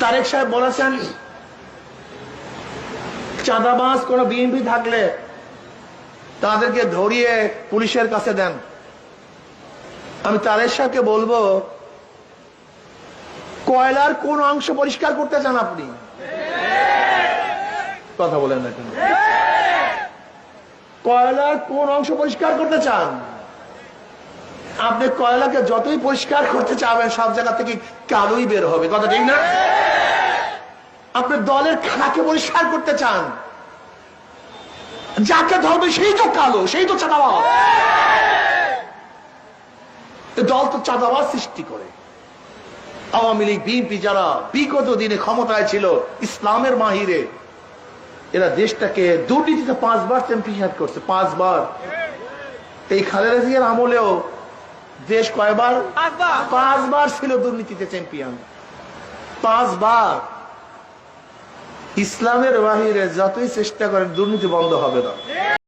তারেক সাহেব বলেছেন চাঁদাবাজ কোন বিএনপি থাকলে তাদেরকে ধরিয়ে পুলিশের কাছে দেন। আমি তারেক সাহেবকে বলবো, কয়লার কোন অংশ পরিষ্কার করতে চান আপনি? কথা বলেন না কেন? কয়লার কোন অংশ পরিষ্কার করতে চান? আপনি কয়লাকে যতই পরিষ্কার করতে চাবেন সব জায়গা থেকে কালোই বের হবে, কথা ঠিক না? আপনি দলের খাকে পরিষ্কার করতে চান, যাকে ধরবে সেই তো কালো, সেই তো চাঁদাবাজ। দল তো চাঁদাবাজ সৃষ্টি করে। আওয়ামী লীগ বিএনপি যারা বিগত দিনে ক্ষমতায় ছিল ইসলামের মাহিরে, এরা দেশটাকে দুর্নীতিতে 5 বার চ্যাম্পিয়ন করছে, 5 বার। এই খালেদা জিয়ার আমলেও দেশ কয়বার? 5 বার ছিল দুর্নীতিতে চ্যাম্পিয়ন, 5 বার। ইসলামের বাহিরে যতই চেষ্টা করেন দুর্নীতি বন্ধ হবে না।